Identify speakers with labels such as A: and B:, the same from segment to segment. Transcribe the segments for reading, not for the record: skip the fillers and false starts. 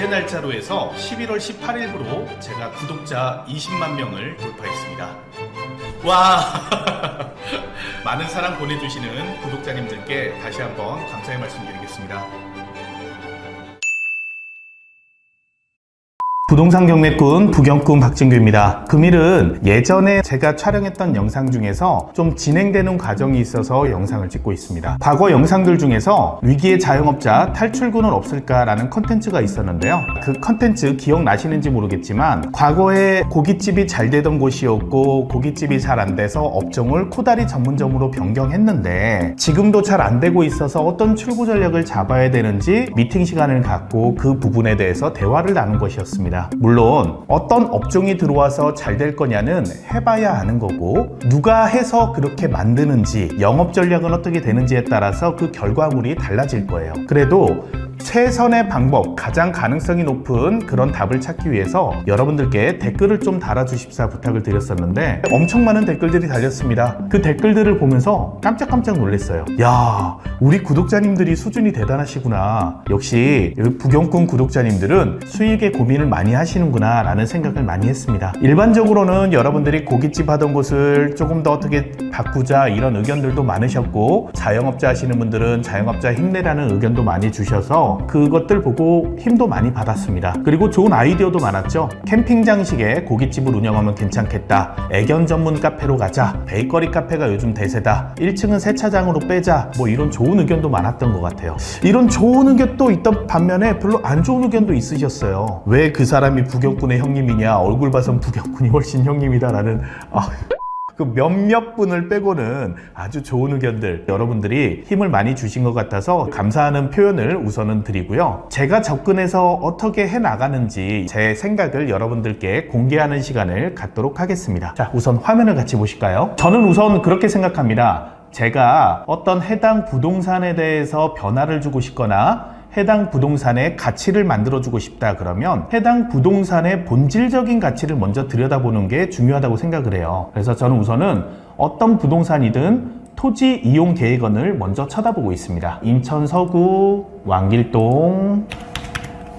A: 어제 날짜로 해서 11월 18일부로 제가 구독자 20만 명을 돌파했습니다. 와! 많은 사랑 보내주시는 구독자님들께 다시 한번 감사의 말씀드리겠습니다. 부동산 경매꾼 부경꾼 박진규입니다. 금일은 예전에 제가 촬영했던 영상 중에서 좀 진행되는 과정이 있어서 영상을 찍고 있습니다. 과거 영상들 중에서 위기의 자영업자 탈출구는 없을까라는 컨텐츠가 있었는데요. 그 컨텐츠 기억나시는지 모르겠지만 과거에 고깃집이 잘 되던 곳이었고 고깃집이 잘 안 돼서 업종을 코다리 전문점으로 변경했는데 지금도 잘 안 되고 있어서 어떤 출구 전략을 잡아야 되는지 미팅 시간을 갖고 그 부분에 대해서 대화를 나눈 것이었습니다. 물론 어떤 업종이 들어와서 잘 될 거냐는 해봐야 아는 거고 누가 해서 그렇게 만드는지 영업 전략은 어떻게 되는지에 따라서 그 결과물이 달라질 거예요. 그래도 최선의 방법, 가장 가능성이 높은 그런 답을 찾기 위해서 여러분들께 댓글을 좀 달아주십사 부탁을 드렸었는데 엄청 많은 댓글들이 달렸습니다. 그 댓글들을 보면서 깜짝깜짝 놀랐어요. 야, 우리 구독자님들이 수준이 대단하시구나. 역시 부경꾼 구독자님들은 수익에 고민을 많이 하시는구나 라는 생각을 많이 했습니다. 일반적으로는 여러분들이 고깃집 하던 곳을 조금 더 어떻게 바꾸자 이런 의견들도 많으셨고 자영업자 하시는 분들은 자영업자 힘내라는 의견도 많이 주셔서 그것들 보고 힘도 많이 받았습니다. 그리고 좋은 아이디어도 많았죠. 캠핑장식의 고깃집을 운영하면 괜찮겠다. 애견 전문 카페로 가자. 베이커리 카페가 요즘 대세다. 1층은 세차장으로 빼자. 뭐 이런 좋은 의견도 많았던 것 같아요. 이런 좋은 의견도 있던 반면에 별로 안 좋은 의견도 있으셨어요. 왜 그 사람이 부경꾼의 형님이냐. 얼굴 봐선 부경꾼이 훨씬 형님이다 라는 그 몇몇 분을 빼고는 아주 좋은 의견들 여러분들이 힘을 많이 주신 것 같아서 감사하는 표현을 우선은 드리고요. 제가 접근해서 어떻게 해나가는지 제 생각을 여러분들께 공개하는 시간을 갖도록 하겠습니다. 자, 우선 화면을 같이 보실까요? 저는 우선 그렇게 생각합니다. 제가 어떤 해당 부동산에 대해서 변화를 주고 싶거나 해당 부동산의 가치를 만들어주고 싶다 그러면 해당 부동산의 본질적인 가치를 먼저 들여다보는 게 중요하다고 생각을 해요. 그래서 저는 우선은 어떤 부동산이든 토지 이용 계획원을 먼저 쳐다보고 있습니다. 인천 서구 왕길동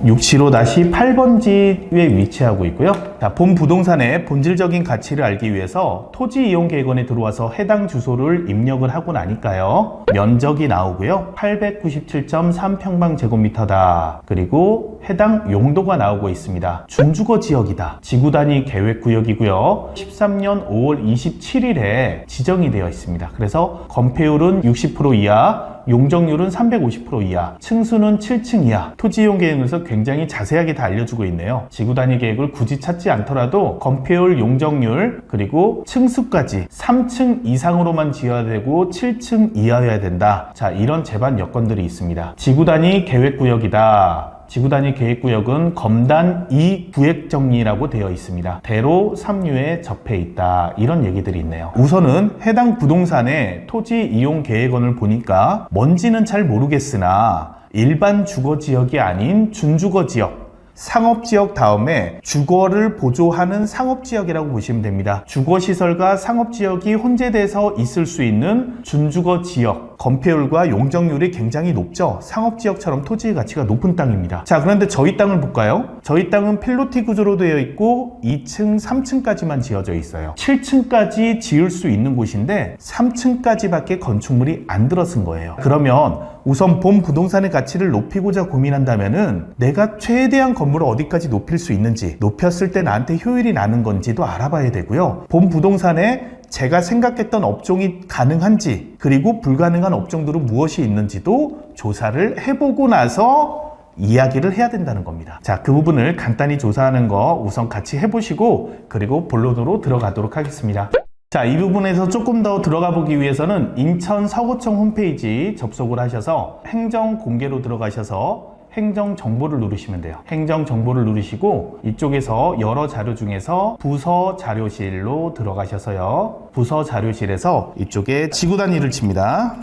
A: 675-8번지에 위치하고 있고요. 자, 본 부동산의 본질적인 가치를 알기 위해서 토지 이용 계획원에 들어와서 해당 주소를 입력을 하고 나니까요. 면적이 나오고요. 897.3평방제곱미터다. 그리고 해당 용도가 나오고 있습니다. 준주거 지역이다. 지구단위 계획구역이고요. 13년 5월 27일에 지정이 되어 있습니다. 그래서 건폐율은 60% 이하, 용적률은 350% 이하, 층수는 7층 이하, 토지 이용 계획에서 굉장히 자세하게 다 알려주고 있네요. 지구 단위 계획을 굳이 찾지 않더라도 건폐율, 용적률, 그리고 층수까지 3층 이상으로만 지어야 되고 7층 이하여야 된다. 자, 이런 제반 여건들이 있습니다. 지구 단위 계획구역이다. 지구단위 계획구역은 검단 2구획정리라고 되어 있습니다. 대로 3류에 접해 있다. 이런 얘기들이 있네요. 우선은 해당 부동산의 토지 이용 계획원을 보니까 뭔지는 잘 모르겠으나 일반 주거지역이 아닌 준주거지역, 상업지역 다음에 주거를 보조하는 상업지역이라고 보시면 됩니다. 주거시설과 상업지역이 혼재돼서 있을 수 있는 준주거지역, 건폐율과 용적률이 굉장히 높죠. 상업지역처럼 토지의 가치가 높은 땅입니다. 자, 그런데 저희 땅을 볼까요? 저희 땅은 필로티 구조로 되어 있고 2층, 3층까지만 지어져 있어요. 7층까지 지을 수 있는 곳인데 3층까지밖에 건축물이 안 들어선 거예요. 그러면 우선 본 부동산의 가치를 높이고자 고민한다면은 내가 최대한 건물을 어디까지 높일 수 있는지, 높였을 때 나한테 효율이 나는 건지도 알아봐야 되고요. 본 부동산에 제가 생각했던 업종이 가능한지, 그리고 불가능한 업종들은 무엇이 있는지도 조사를 해보고 나서 이야기를 해야 된다는 겁니다. 자, 그 부분을 간단히 조사하는 거 우선 같이 해보시고 그리고 본론으로 들어가도록 하겠습니다. 자, 이 부분에서 조금 더 들어가 보기 위해서는 인천 서구청 홈페이지 접속을 하셔서 행정 공개로 들어가셔서 행정 정보를 누르시면 돼요. 행정 정보를 누르시고 이쪽에서 여러 자료 중에서 부서 자료실로 들어가셔서요. 부서 자료실에서 이쪽에 지구 단위를 칩니다.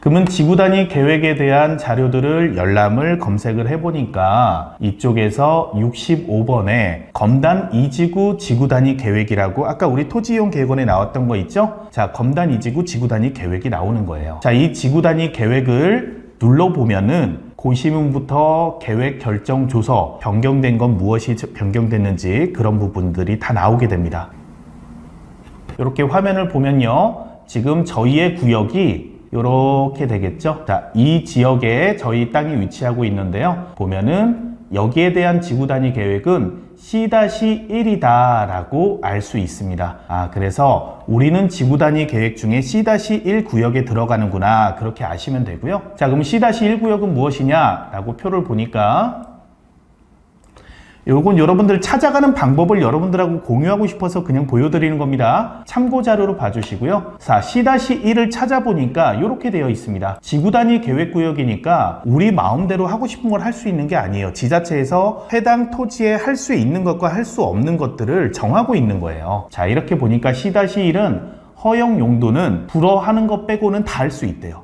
A: 그러면 지구 단위 계획에 대한 자료들을 열람을 검색을 해보니까 이쪽에서 65번에 검단 2지구 지구 단위 계획이라고 아까 우리 토지 이용 계획원에 나왔던 거 있죠? 자, 검단 2지구 지구 단위 계획이 나오는 거예요. 자, 이 지구 단위 계획을 눌러보면은 고시문부터 계획 결정 조서, 변경된 건 무엇이 변경됐는지 그런 부분들이 다 나오게 됩니다. 이렇게 화면을 보면요. 지금 저희의 구역이 이렇게 되겠죠. 자, 이 지역에 저희 땅이 위치하고 있는데요. 보면은 여기에 대한 지구 단위 계획은 C-1이다 라고 알 수 있습니다. 그래서 우리는 지구 단위 계획 중에 C-1 구역에 들어가는구나, 그렇게 아시면 되고요. 자, 그럼 C-1 구역은 무엇이냐 라고 표를 보니까 요건 여러분들 찾아가는 방법을 여러분들하고 공유하고 싶어서 그냥 보여드리는 겁니다. 참고 자료로 봐주시고요. 자, C-1을 찾아보니까 이렇게 되어 있습니다. 지구 단위 계획구역이니까 우리 마음대로 하고 싶은 걸 할 수 있는 게 아니에요. 지자체에서 해당 토지에 할 수 있는 것과 할 수 없는 것들을 정하고 있는 거예요. 자, 이렇게 보니까 C-1은 허용 용도는 불허하는 것 빼고는 다 할 수 있대요.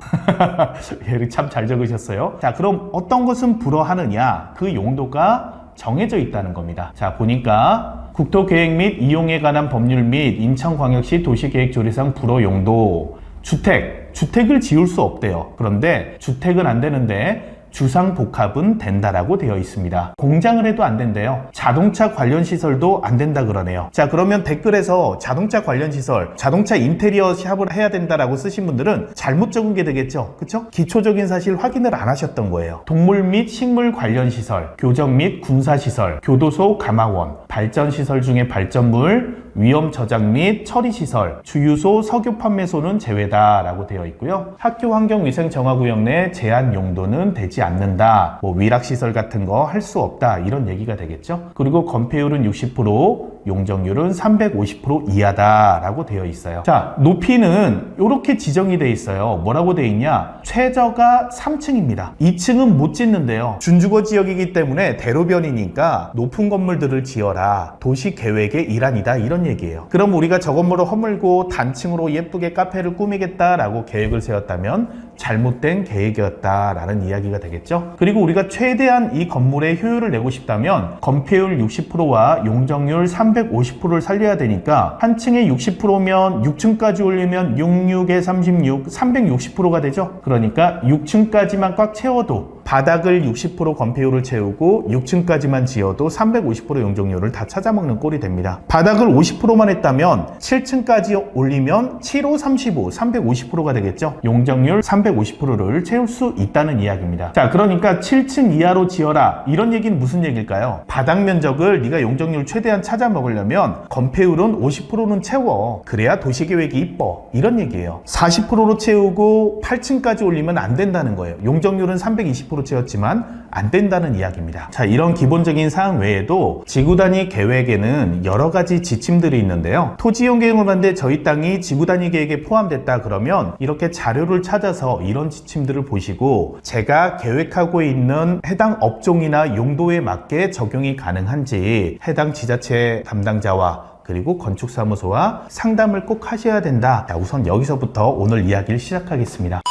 A: 참 잘 적으셨어요. 자, 그럼 어떤 것은 불허하느냐? 그 용도가 정해져 있다는 겁니다. 자, 보니까 국토계획 및 이용에 관한 법률 및 인천광역시 도시계획조례상 불허 용도, 주택을 지을 수 없대요. 그런데 주택은 안 되는데 주상복합은 된다라고 되어 있습니다. 공장을 해도 안 된대요. 자동차 관련 시설도 안 된다 그러네요. 자, 그러면 댓글에서 자동차 관련 시설, 자동차 인테리어 샵을 해야 된다라고 쓰신 분들은 잘못 적은 게 되겠죠. 그쵸? 기초적인 사실 확인을 안 하셨던 거예요. 동물 및 식물 관련 시설, 교정 및 군사 시설, 교도소, 가마원, 발전 시설 중에 발전물, 위험 저장 및 처리 시설, 주유소, 석유 판매소는 제외다라고 되어 있고요. 학교 환경위생 정화구역 내 제한 용도는 되지 않는다. 위락시설 같은 거 할 수 없다. 이런 얘기가 되겠죠. 그리고 건폐율은 60%, 용적률은 350% 이하다라고 되어 있어요. 자, 높이는 이렇게 지정이 되어 있어요. 뭐라고 되어 있냐? 최저가 3층입니다. 2층은 못 짓는데요. 준주거 지역이기 때문에 대로변이니까 높은 건물들을 지어라. 도시 계획의 일환이다. 이런 얘기예요. 그럼 우리가 저 건물을 허물고 단층으로 예쁘게 카페를 꾸미겠다라고 계획을 세웠다면 잘못된 계획이었다라는 이야기가 되겠죠. 그리고 우리가 최대한 이 건물의 효율을 내고 싶다면 건폐율 60%와 용적률 350%를 살려야 되니까 한 층에 60%면 6층까지 올리면 66에 36, 360%가 되죠. 그러니까 6층까지만 꽉 채워도 바닥을 60% 건폐율을 채우고 6층까지만 지어도 350% 용적률을 다 찾아먹는 꼴이 됩니다. 바닥을 50%만 했다면 7층까지 올리면 7, 5, 35, 350%가 되겠죠. 용적률 350%를 채울 수 있다는 이야기입니다. 자, 그러니까 7층 이하로 지어라. 이런 얘기는 무슨 얘기일까요? 바닥 면적을 네가 용적률 최대한 찾아먹으려면 건폐율은 50%는 채워. 그래야 도시계획이 이뻐. 이런 얘기예요. 40%로 채우고 8층까지 올리면 안 된다는 거예요. 용적률은 320% 채웠지만 안 된다는 이야기입니다. 자, 이런 기본적인 사항 외에도 지구 단위 계획에는 여러 가지 지침들이 있는데요. 토지 이용 계획을 하는데 저희 땅이 지구 단위 계획에 포함됐다 그러면 이렇게 자료를 찾아서 이런 지침들을 보시고 제가 계획하고 있는 해당 업종이나 용도에 맞게 적용이 가능한지 해당 지자체 담당자와 그리고 건축사무소와 상담을 꼭 하셔야 된다. 자, 우선 여기서부터 오늘 이야기를 시작하겠습니다.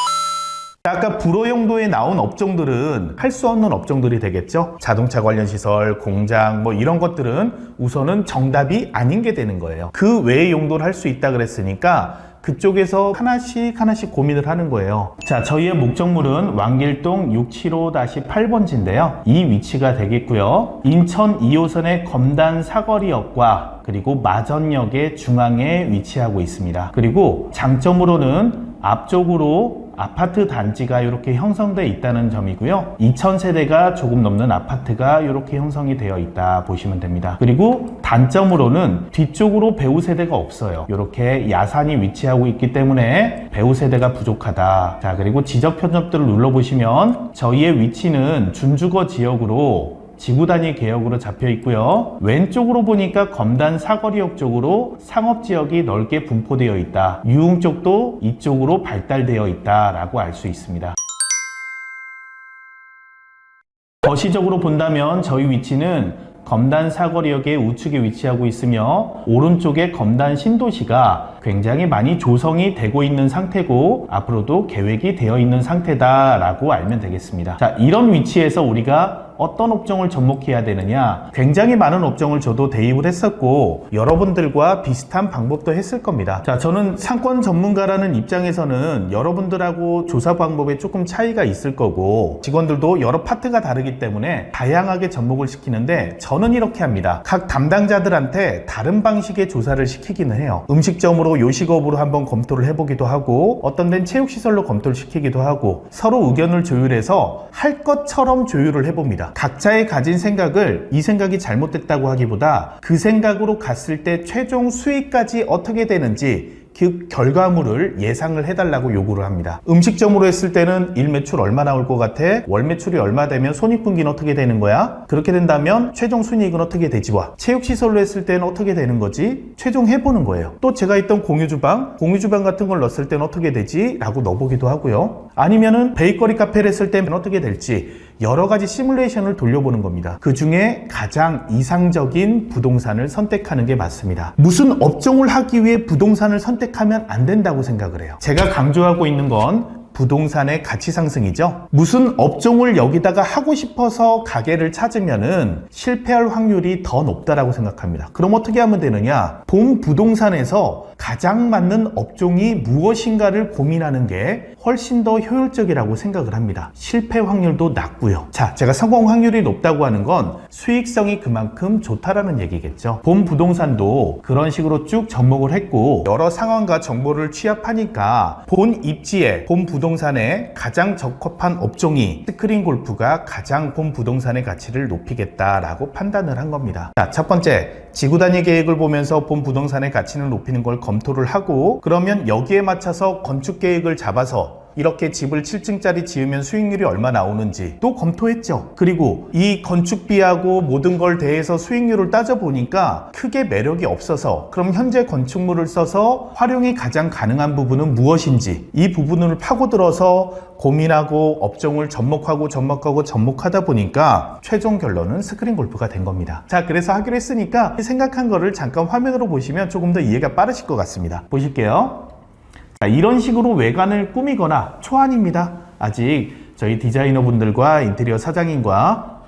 A: 아까 불허 용도에 나온 업종들은 할 수 없는 업종들이 되겠죠. 자동차 관련 시설, 공장 이런 것들은 우선은 정답이 아닌 게 되는 거예요. 그 외의 용도를 할 수 있다 그랬으니까 그쪽에서 하나씩 고민을 하는 거예요. 자, 저희의 목적물은 왕길동 675-8번지인데요. 이 위치가 되겠고요. 인천 2호선의 검단 사거리역과 그리고 마전역의 중앙에 위치하고 있습니다. 그리고 장점으로는 앞쪽으로 아파트 단지가 이렇게 형성되어 있다는 점이고요. 2000세대가 조금 넘는 아파트가 이렇게 형성이 되어 있다 보시면 됩니다. 그리고 단점으로는 뒤쪽으로 배우 세대가 없어요. 이렇게 야산이 위치하고 있기 때문에 배우 세대가 부족하다. 자, 그리고 지적 편집들을 눌러보시면 저희의 위치는 준주거 지역으로 지구 단위 계획으로 잡혀 있고요. 왼쪽으로 보니까 검단 사거리역 쪽으로 상업지역이 넓게 분포되어 있다. 유흥 쪽도 이쪽으로 발달되어 있다라고 알 수 있습니다. 거시적으로 본다면 저희 위치는 검단 사거리역의 우측에 위치하고 있으며 오른쪽에 검단 신도시가 굉장히 많이 조성이 되고 있는 상태고 앞으로도 계획이 되어 있는 상태다라고 알면 되겠습니다. 자, 이런 위치에서 우리가 어떤 업종을 접목해야 되느냐, 굉장히 많은 업종을 저도 대입을 했었고 여러분들과 비슷한 방법도 했을 겁니다. 자, 저는 상권 전문가라는 입장에서는 여러분들하고 조사 방법에 조금 차이가 있을 거고 직원들도 여러 파트가 다르기 때문에 다양하게 접목을 시키는데 저는 이렇게 합니다. 각 담당자들한테 다른 방식의 조사를 시키기는 해요. 음식점으로 요식업으로 한번 검토를 해보기도 하고 어떤 데는 체육시설로 검토를 시키기도 하고 서로 의견을 조율해서 할 것처럼 조율을 해봅니다. 각자의 가진 생각을 이 생각이 잘못됐다고 하기보다 그 생각으로 갔을 때 최종 수익까지 어떻게 되는지 그 결과물을 예상을 해달라고 요구를 합니다. 음식점으로 했을 때는 일 매출 얼마 나올 것 같아? 월 매출이 얼마 되면 손익분기는 어떻게 되는 거야? 그렇게 된다면 최종 순이익은 어떻게 되지? 와, 체육시설로 했을 때는 어떻게 되는 거지? 최종 해보는 거예요. 또 제가 있던 공유주방 같은 걸 넣었을 때는 어떻게 되지? 라고 넣어보기도 하고요. 아니면은 베이커리 카페를 했을 때는 어떻게 될지 여러 가지 시뮬레이션을 돌려보는 겁니다. 그 중에 가장 이상적인 부동산을 선택하는 게 맞습니다. 무슨 업종을 하기 위해 부동산을 선택하면 안 된다고 생각을 해요. 제가 강조하고 있는 건 부동산의 가치 상승이죠. 무슨 업종을 여기다가 하고 싶어서 가게를 찾으면은 실패할 확률이 더 높다라고 생각합니다. 그럼 어떻게 하면 되느냐? 본 부동산에서 가장 맞는 업종이 무엇인가를 고민하는 게 훨씬 더 효율적이라고 생각을 합니다. 실패 확률도 낮고요. 자, 제가 성공 확률이 높다고 하는 건 수익성이 그만큼 좋다라는 얘기겠죠. 본 부동산도 그런 식으로 쭉 접목을 했고 여러 상황과 정보를 취합하니까 본 입지에 본 부동산에 가장 적합한 업종이 스크린 골프가 가장 본 부동산의 가치를 높이겠다라고 판단을 한 겁니다. 자, 첫 번째, 지구 단위 계획을 보면서 본 부동산의 가치를 높이는 걸 검토를 하고 그러면 여기에 맞춰서 건축 계획을 잡아서 이렇게 집을 7층짜리 지으면 수익률이 얼마 나오는지 또 검토했죠. 그리고 이 건축비하고 모든 걸 대해서 수익률을 따져보니까 크게 매력이 없어서 그럼 현재 건축물을 써서 활용이 가장 가능한 부분은 무엇인지 이 부분을 파고들어서 고민하고 업종을 접목하다 보니까 최종 결론은 스크린 골프가 된 겁니다. 자, 그래서 하기로 했으니까 생각한 거를 잠깐 화면으로 보시면 조금 더 이해가 빠르실 것 같습니다. 보실게요. 자, 이런 식으로 외관을 꾸미거나 초안입니다. 아직 저희 디자이너분들과 인테리어 사장님과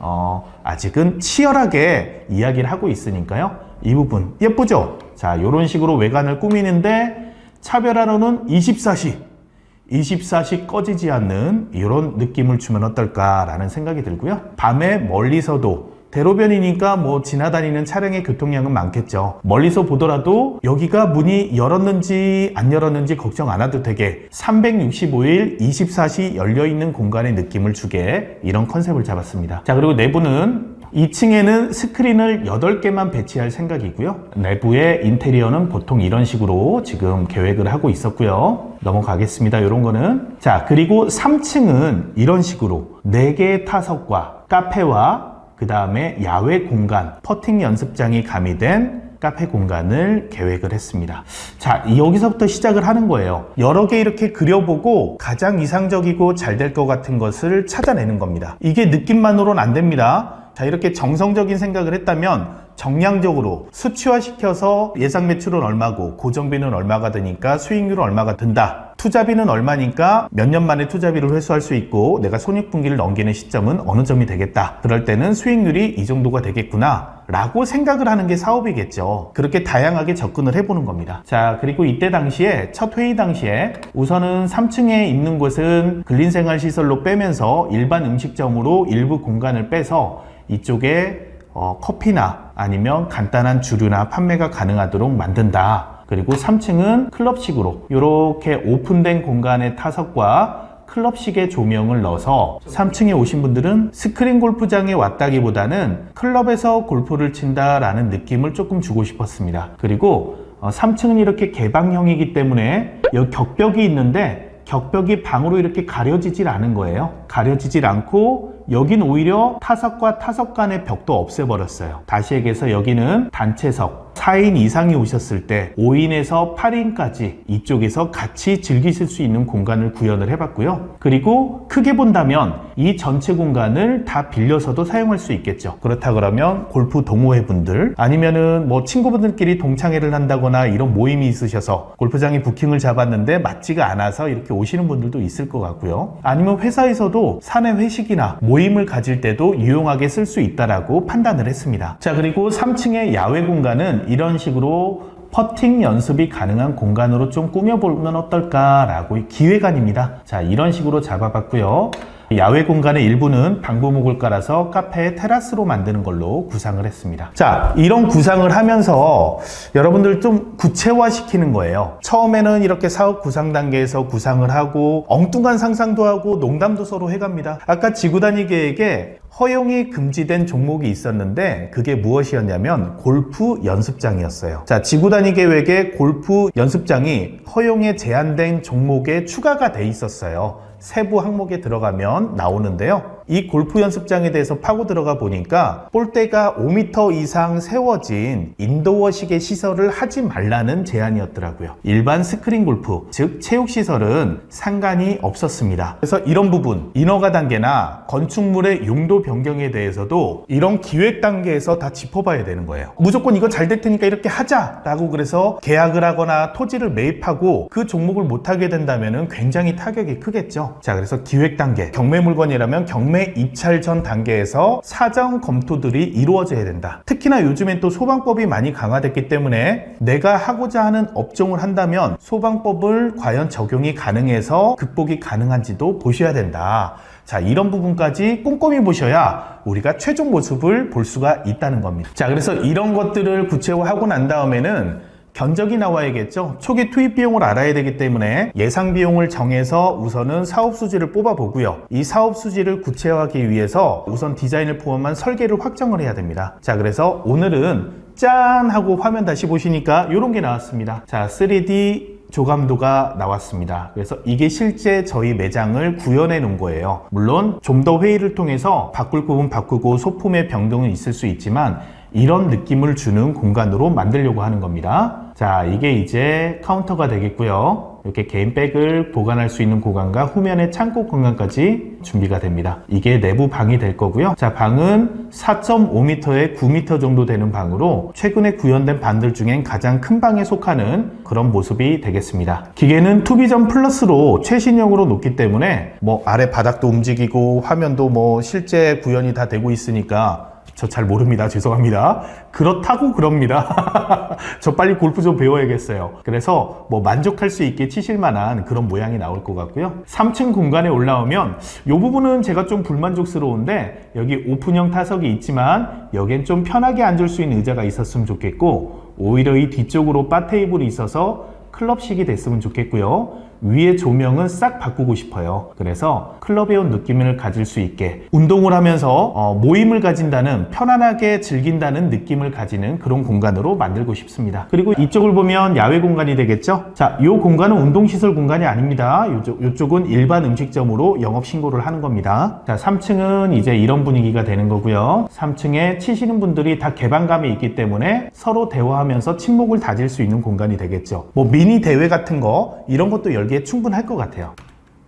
A: 아직은 치열하게 이야기를 하고 있으니까요. 이 부분 예쁘죠? 자, 이런 식으로 외관을 꾸미는데 차별화로는 24시 꺼지지 않는 이런 느낌을 주면 어떨까라는 생각이 들고요. 밤에 멀리서도 대로변이니까 뭐 지나다니는 차량의 교통량은 많겠죠. 멀리서 보더라도 여기가 문이 열었는지 안 열었는지 걱정 안 해도 되게 365일 24시 열려있는 공간의 느낌을 주게 이런 컨셉을 잡았습니다. 자, 그리고 내부는 2층에는 스크린을 8개만 배치할 생각이고요. 내부의 인테리어는 보통 이런 식으로 지금 계획을 하고 있었고요. 넘어가겠습니다. 이런 거는. 자, 그리고 3층은 이런 식으로 4개의 타석과 카페와 그 다음에 야외 공간, 퍼팅 연습장이 가미된 카페 공간을 계획을 했습니다. 자, 여기서부터 시작을 하는 거예요. 여러 개 이렇게 그려보고 가장 이상적이고 잘 될 것 같은 것을 찾아내는 겁니다. 이게 느낌만으로는 안 됩니다. 자, 이렇게 정성적인 생각을 했다면 정량적으로 수치화시켜서 예상 매출은 얼마고 고정비는 얼마가 드니까 수익률은 얼마가 든다. 투자비는 얼마니까 몇 년 만에 투자비를 회수할 수 있고 내가 손익분기를 넘기는 시점은 어느 점이 되겠다. 그럴 때는 수익률이 이 정도가 되겠구나 라고 생각을 하는 게 사업이겠죠. 그렇게 다양하게 접근을 해보는 겁니다. 자, 그리고 이때 당시에 첫 회의 당시에 우선은 3층에 있는 곳은 근린생활시설로 빼면서 일반 음식점으로 일부 공간을 빼서 이쪽에 커피나 아니면 간단한 주류나 판매가 가능하도록 만든다. 그리고 3층은 클럽식으로 이렇게 오픈된 공간의 타석과 클럽식의 조명을 넣어서 3층에 오신 분들은 스크린 골프장에 왔다기보다는 클럽에서 골프를 친다라는 느낌을 조금 주고 싶었습니다. 그리고 3층은 이렇게 개방형이기 때문에 여기 격벽이 있는데 격벽이 방으로 이렇게 가려지질 않은 거예요. 가려지질 않고 여긴 오히려 타석과 타석 간의 벽도 없애버렸어요. 다시 얘기해서 여기는 단체석, 4인 이상이 오셨을 때 5인에서 8인까지 이쪽에서 같이 즐기실 수 있는 공간을 구현을 해봤고요. 그리고 크게 본다면 이 전체 공간을 다 빌려서도 사용할 수 있겠죠. 그렇다 그러면 골프 동호회분들 아니면은 뭐 친구분들끼리 동창회를 한다거나 이런 모임이 있으셔서 골프장에 부킹을 잡았는데 맞지가 않아서 이렇게 오시는 분들도 있을 것 같고요. 아니면 회사에서도 사내 회식이나 모임을 가질 때도 유용하게 쓸 수 있다라고 판단을 했습니다. 자, 그리고 3층의 야외 공간은 이런 식으로 퍼팅 연습이 가능한 공간으로 좀 꾸며보면 어떨까라고 기획안입니다. 자, 이런 식으로 잡아봤고요. 야외 공간의 일부는 방부목을 깔아서 카페 테라스로 만드는 걸로 구상을 했습니다. 자, 이런 구상을 하면서 여러분들 좀 구체화시키는 거예요. 처음에는 이렇게 사업 구상 단계에서 구상을 하고 엉뚱한 상상도 하고 농담도 서로 해갑니다. 아까 지구단위 계획에 허용이 금지된 종목이 있었는데 그게 무엇이었냐면 골프 연습장이었어요. 자, 지구단위 계획에 골프 연습장이 허용에 제한된 종목에 추가가 돼 있었어요. 세부 항목에 들어가면 나오는데요. 이 골프 연습장에 대해서 파고 들어가 보니까 볼대가 5m 이상 세워진 인도어식의 시설을 하지 말라는 제안이었더라고요. 일반 스크린 골프, 즉 체육시설은 상관이 없었습니다. 그래서 이런 부분, 인허가 단계나 건축물의 용도 변경에 대해서도 이런 기획 단계에서 다 짚어봐야 되는 거예요. 무조건 이거 잘 될 테니까 이렇게 하자라고 그래서 계약을 하거나 토지를 매입하고 그 종목을 못하게 된다면 굉장히 타격이 크겠죠. 자, 그래서 기획 단계, 경매 물건이라면 경매 입찰 전 단계에서 사전 검토들이 이루어져야 된다. 특히나 요즘엔 또 소방법이 많이 강화됐기 때문에 내가 하고자 하는 업종을 한다면 소방법을 과연 적용이 가능해서 극복이 가능한지도 보셔야 된다. 자, 이런 부분까지 꼼꼼히 보셔야 우리가 최종 모습을 볼 수가 있다는 겁니다. 자, 그래서 이런 것들을 구체화하고 난 다음에는 견적이 나와야겠죠. 초기 투입 비용을 알아야 되기 때문에 예상 비용을 정해서 우선은 사업 수지를 뽑아 보고요. 이 사업 수지를 구체화하기 위해서 우선 디자인을 포함한 설계를 확정을 해야 됩니다. 자, 그래서 오늘은 짠 하고 화면 다시 보시니까 이런 게 나왔습니다. 자, 3D 조감도가 나왔습니다. 그래서 이게 실제 저희 매장을 구현해 놓은 거예요. 물론 좀 더 회의를 통해서 바꿀 부분 바꾸고 소품의 변동은 있을 수 있지만 이런 느낌을 주는 공간으로 만들려고 하는 겁니다. 자, 이게 이제 카운터가 되겠고요. 이렇게 개인 백을 보관할 수 있는 공간과 후면의 창고 공간까지 준비가 됩니다. 이게 내부 방이 될 거고요. 자, 방은 4.5m에 9m 정도 되는 방으로 최근에 구현된 방들 중엔 가장 큰 방에 속하는 그런 모습이 되겠습니다. 기계는 투비전 플러스로 최신형으로 놓기 때문에 뭐 아래 바닥도 움직이고 화면도 뭐 실제 구현이 다 되고 있으니까 저 잘 모릅니다. 죄송합니다. 그렇다고 그럽니다. 저 빨리 골프 좀 배워야겠어요. 그래서 뭐 만족할 수 있게 치실 만한 그런 모양이 나올 것 같고요. 3층 공간에 올라오면 이 부분은 제가 좀 불만족스러운데 여기 오픈형 타석이 있지만 여긴 좀 편하게 앉을 수 있는 의자가 있었으면 좋겠고 오히려 이 뒤쪽으로 바 테이블이 있어서 클럽식이 됐으면 좋겠고요. 위에 조명은 싹 바꾸고 싶어요. 그래서 클럽에 온 느낌을 가질 수 있게 운동을 하면서 모임을 가진다는 편안하게 즐긴다는 느낌을 가지는 그런 공간으로 만들고 싶습니다. 그리고 이쪽을 보면 야외 공간이 되겠죠. 자, 이 공간은 운동시설 공간이 아닙니다. 이쪽은 일반 음식점으로 영업 신고를 하는 겁니다. 자, 3층은 이제 이런 분위기가 되는 거고요. 3층에 치시는 분들이 다 개방감이 있기 때문에 서로 대화하면서 친목을 다질 수 있는 공간이 되겠죠. 뭐 미니 대회 같은 거 이런 것도 열기에 충분할 것 같아요.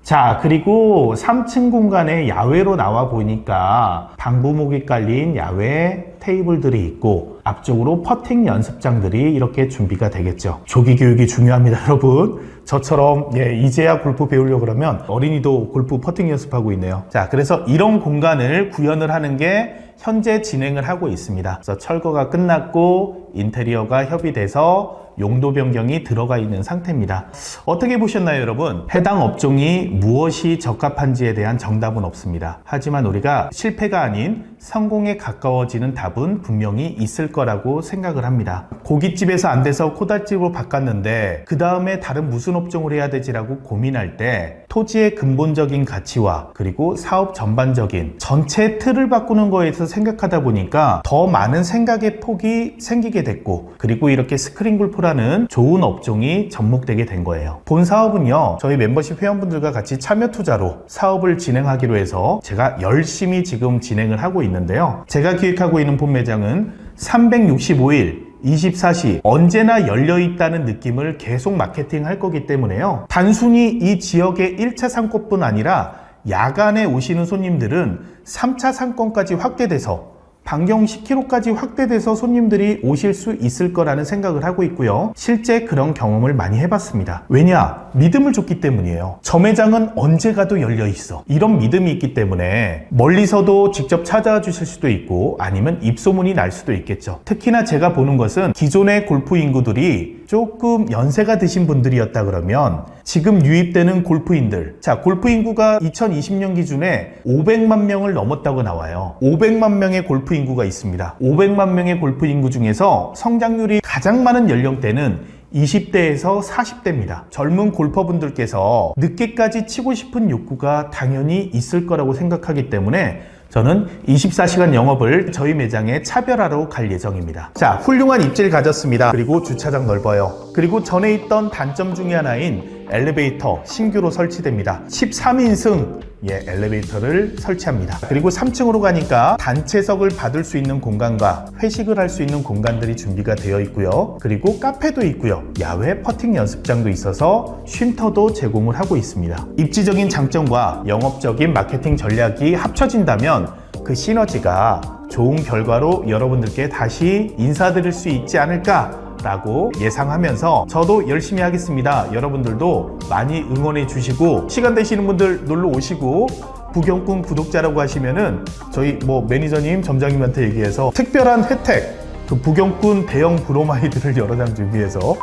A: 자, 그리고 3층 공간에 야외로 나와 보니까 방부목이 깔린 야외 테이블들이 있고 앞쪽으로 퍼팅 연습장들이 이렇게 준비가 되겠죠. 조기 교육이 중요합니다, 여러분. 저처럼 이제야 골프 배우려고 그러면 어린이도 골프 퍼팅 연습하고 있네요. 자, 그래서 이런 공간을 구현을 하는 게 현재 진행을 하고 있습니다. 그래서 철거가 끝났고 인테리어가 협의돼서 용도 변경이 들어가 있는 상태입니다. 어떻게 보셨나요, 여러분? 해당 업종이 무엇이 적합한지에 대한 정답은 없습니다. 하지만 우리가 실패가 아닌 성공에 가까워지는 답은 분명히 있을 거라고 생각을 합니다. 고깃집에서 안 돼서 코다집으로 바꿨는데 그 다음에 다른 무슨 업종을 해야 되지라고 고민할 때 토지의 근본적인 가치와 그리고 사업 전반적인 전체 틀을 바꾸는 거에서 생각하다 보니까 더 많은 생각의 폭이 생기게 됐고 그리고 이렇게 스크린 골프라는 좋은 업종이 접목되게 된 거예요. 본 사업은요, 저희 멤버십 회원분들과 같이 참여 투자로 사업을 진행하기로 해서 제가 열심히 지금 진행을 하고 있는데요. 제가 기획하고 있는 본 매장은 365일 24시 언제나 열려있다는 느낌을 계속 마케팅할 거기 때문에요. 단순히 이 지역의 1차 상권뿐 아니라 야간에 오시는 손님들은 3차 상권까지 확대돼서 반경 10km까지 확대돼서 손님들이 오실 수 있을 거라는 생각을 하고 있고요. 실제 그런 경험을 많이 해봤습니다. 왜냐? 믿음을 줬기 때문이에요. 저 매장은 언제 가도 열려 있어. 이런 믿음이 있기 때문에 멀리서도 직접 찾아와 주실 수도 있고 아니면 입소문이 날 수도 있겠죠. 특히나 제가 보는 것은 기존의 골프 인구들이 조금 연세가 드신 분들이었다 그러면 지금 유입되는 골프인들, 자, 골프 인구가 2020년 기준에 500만 명을 넘었다고 나와요. 500만 명의 골프 인구가 있습니다. 500만 명의 골프 인구 중에서 성장률이 가장 많은 연령대는 20대에서 40대입니다. 젊은 골퍼분들께서 늦게까지 치고 싶은 욕구가 당연히 있을 거라고 생각하기 때문에 저는 24시간 영업을 저희 매장에 차별화로 갈 예정입니다. 자, 훌륭한 입지를 가졌습니다. 그리고 주차장 넓어요. 그리고 전에 있던 단점 중에 하나인 엘리베이터 신규로 설치됩니다. 13인승 엘리베이터를 설치합니다. 그리고 3층으로 가니까 단체석을 받을 수 있는 공간과 회식을 할 수 있는 공간들이 준비가 되어 있고요. 그리고 카페도 있고요. 야외 퍼팅 연습장도 있어서 쉼터도 제공을 하고 있습니다. 입지적인 장점과 영업적인 마케팅 전략이 합쳐진다면 그 시너지가 좋은 결과로 여러분들께 다시 인사드릴 수 있지 않을까 라고 예상하면서 저도 열심히 하겠습니다. 여러분들도 많이 응원해 주시고 시간 되시는 분들 놀러 오시고 부경꾼 구독자라고 하시면은 저희 매니저님, 점장님한테 얘기해서 특별한 혜택, 그 부경꾼 대형 브로마이드를 여러 장 준비해서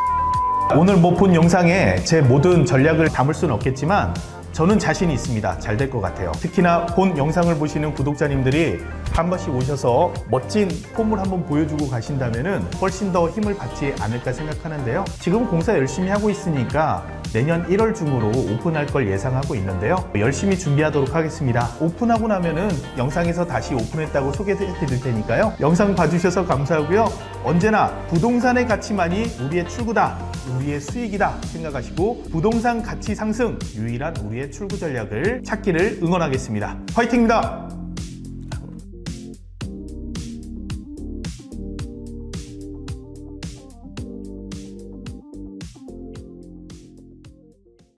A: 오늘 본 영상에 제 모든 전략을 담을 수는 없겠지만 저는 자신이 있습니다. 잘 될 것 같아요. 특히나 본 영상을 보시는 구독자님들이 한 번씩 오셔서 멋진 폼을 한번 보여주고 가신다면은 훨씬 더 힘을 받지 않을까 생각하는데요. 지금 공사 열심히 하고 있으니까 내년 1월 중으로 오픈할 걸 예상하고 있는데요. 열심히 준비하도록 하겠습니다. 오픈하고 나면은 영상에서 다시 오픈했다고 소개해 드릴 테니까요. 영상 봐주셔서 감사하고요. 언제나 부동산의 가치만이 우리의 출구다, 우리의 수익이다 생각하시고 부동산 가치 상승, 유일한 우리의 출구 전략을 찾기를 응원하겠습니다. 화이팅입니다.